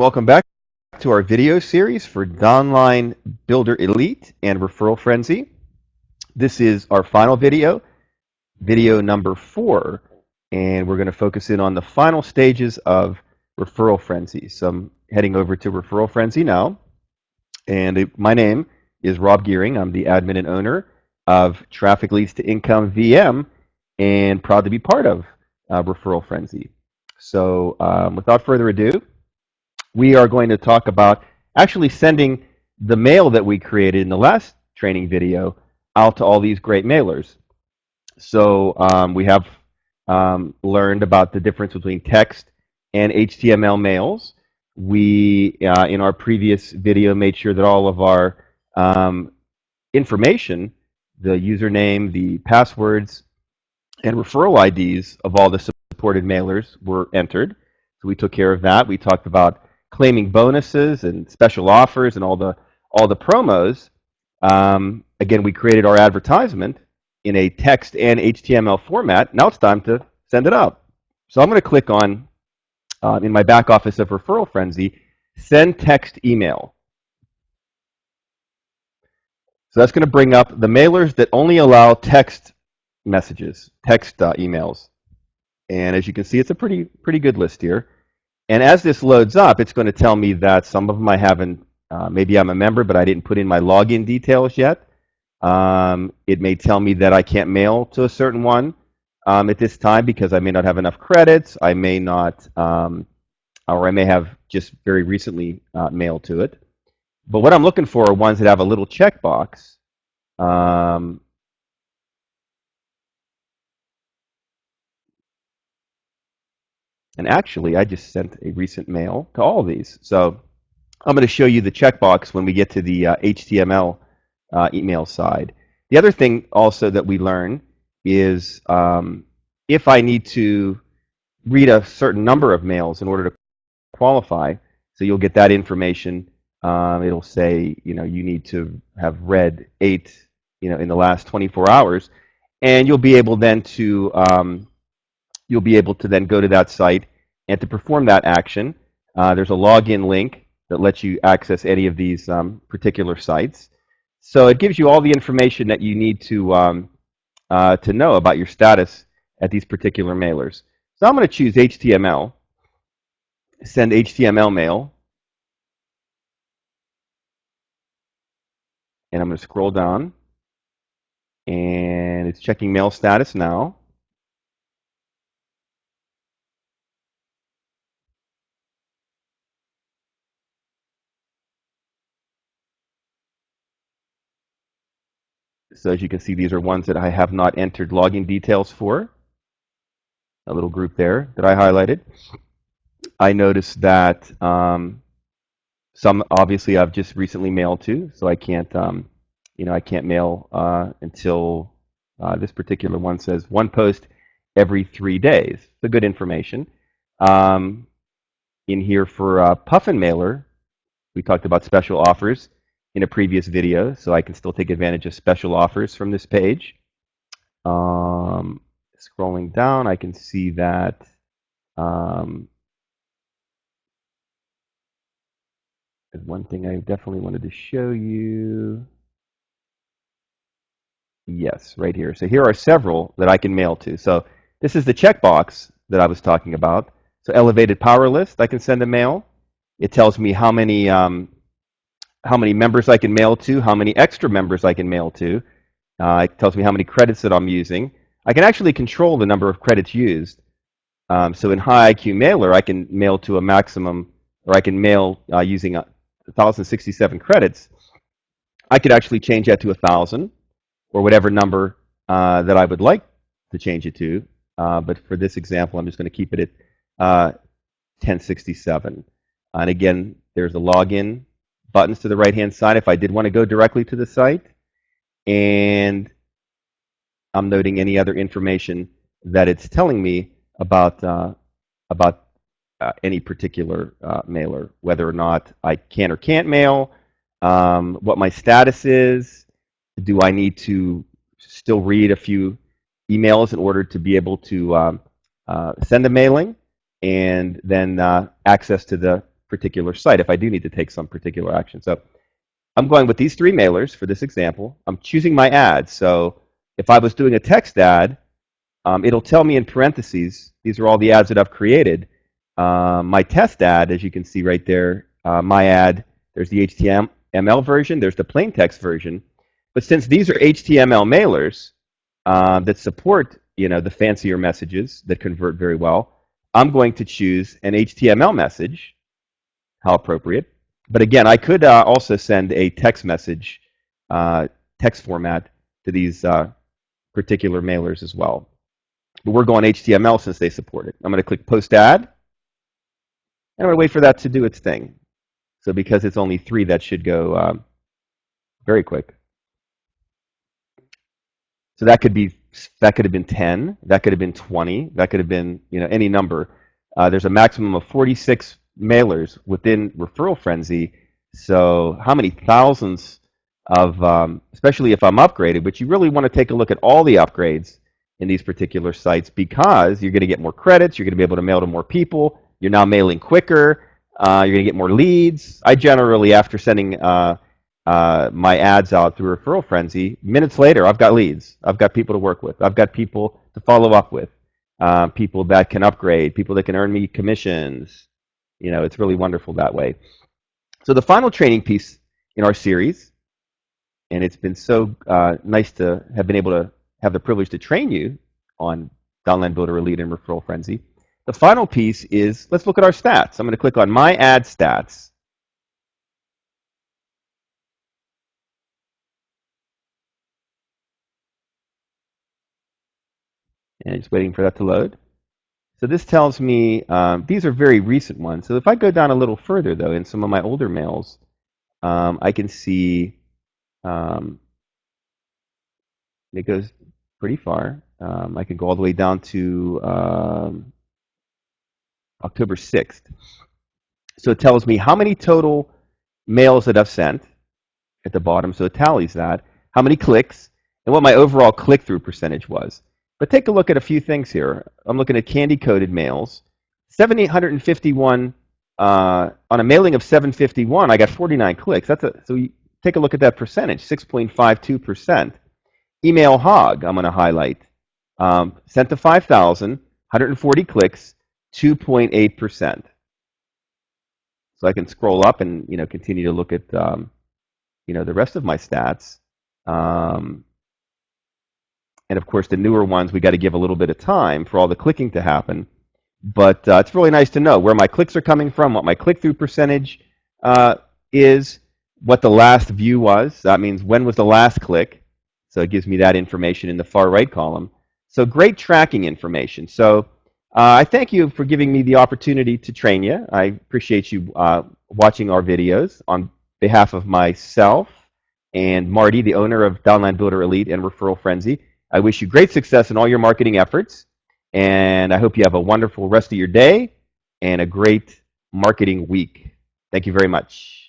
Welcome back to our video series for Downline Builder Elite and Referral Frenzy. This is our final video, video number 4, and we're going to focus in on the final stages of Referral Frenzy. So I'm heading over to Referral Frenzy now, and my name is Rob Gehring. I'm the admin and owner of Traffic Leads to Income VM, and proud to be part of Referral Frenzy. So without further ado, we are going to talk about actually sending the mail that we created in the last training video out to all these great mailers. So we have learned about the difference between text and HTML mails. We, in our previous video, made sure that all of our information, the username, the passwords, and referral IDs of all the supported mailers were entered. So we took care of that. We talked about claiming bonuses and special offers and all the promos. Again, we created our advertisement in a text and HTML format. Now it's time to send it out. So I'm going to click on, in my back office of Referral Frenzy, send text email. So that's going to bring up the mailers that only allow text messages, text emails. And as you can see, it's a pretty good list here. And as this loads up, it's going to tell me that some of them I haven't, maybe I'm a member, but I didn't put in my login details yet. It may tell me that I can't mail to a certain one at this time because I may not have enough credits. I may not, or I may have just very recently mailed to it. But what I'm looking for are ones that have a little checkbox. And actually, I just sent a recent mail to all of these. So I'm going to show you the checkbox when we get to the HTML email side. The other thing also that we learn is if I need to read a certain number of mails in order to qualify, so you'll get that information. It'll say, you need to have read 8, in the last 24 hours, and you'll be able then to go to that site and to perform that action. There's a login link that lets you access any of these particular sites. So it gives you all the information that you need to know about your status at these particular mailers. So I'm going to choose HTML, send HTML mail, and I'm going to scroll down, and it's checking mail status now. So as you can see, these are ones that I have not entered login details for. A little group there that I highlighted. I noticed that some obviously I've just recently mailed to, so I can't, I can't mail until this particular one says one post every 3 days. So good information. In here for Puffin Mailer, we talked about special offers in a previous video, so I can still take advantage of special offers from this page. Scrolling down, I can see that there's one thing I definitely wanted to show you. Yes, right here. So here are several that I can mail to. So this is the checkbox that I was talking about. So elevated power list, I can send a mail. It tells me how many members I can mail to, how many extra members I can mail to. It tells me how many credits that I'm using. I can actually control the number of credits used. So in High IQ Mailer, I can mail to a maximum, or I can mail using 1,067 credits. I could actually change that to 1,000 or whatever number that I would like to change it to. But for this example, I'm just going to keep it at 1067. And again, there's the login buttons to the right-hand side if I did want to go directly to the site. And I'm noting any other information that it's telling me about any particular mailer, whether or not I can or can't mail, what my status is. Do I need to still read a few emails in order to be able to send a mailing, and then access to the particular site if I do need to take some particular action. So I'm going with these 3 mailers for this example. I'm choosing my ad. So if I was doing a text ad, it'll tell me in parentheses, these are all the ads that I've created. My test ad, as you can see right there, my ad, there's the HTML version, there's the plain text version. But since these are HTML mailers that support, the fancier messages that convert very well, I'm going to choose an HTML message. How appropriate. But again, I could also send a text message, text format to these particular mailers as well. But we're going HTML since they support it. I'm going to click Post Ad, and I'm going to wait for that to do its thing. So because it's only 3, that should go very quick. So that could have been 10, that could have been 20, that could have been any number. There's a maximum of 46 mailers within Referral Frenzy. So how many thousands of, especially if I'm upgraded, but you really want to take a look at all the upgrades in these particular sites because you're going to get more credits, you're going to be able to mail to more people, you're now mailing quicker, you're going to get more leads. I generally, after sending my ads out through Referral Frenzy, minutes later, I've got leads. I've got people to work with. I've got people to follow up with, people that can upgrade, people that can earn me commissions. It's really wonderful that way. So the final training piece in our series, and it's been so nice to have been able to have the privilege to train you on Downline Builder Elite and Referral Frenzy. The final piece is, let's look at our stats. I'm going to click on My Ad Stats. And just waiting for that to load. So this tells me, these are very recent ones. So if I go down a little further, though, in some of my older mails, I can see it goes pretty far. I can go all the way down to October 6th. So it tells me how many total mails that I've sent at the bottom, so it tallies that, how many clicks, and what my overall click-through percentage was. But take a look at a few things here. I'm looking at candy-coded mails. 7,851, on a mailing of 751, I got 49 clicks. So you take a look at that percentage, 6.52%. Email hog, I'm going to highlight. Sent to 5,000, 140 clicks, 2.8%. So I can scroll up and continue to look at the rest of my stats. And of course, the newer ones, we got to give a little bit of time for all the clicking to happen. But it's really nice to know where my clicks are coming from, what my click-through percentage is, what the last view was. That means when was the last click. So it gives me that information in the far right column. So great tracking information. So I thank you for giving me the opportunity to train you. I appreciate you watching our videos. On behalf of myself and Marty, the owner of Downline Builder Elite and Referral Frenzy, I wish you great success in all your marketing efforts. And I hope you have a wonderful rest of your day and a great marketing week. Thank you very much.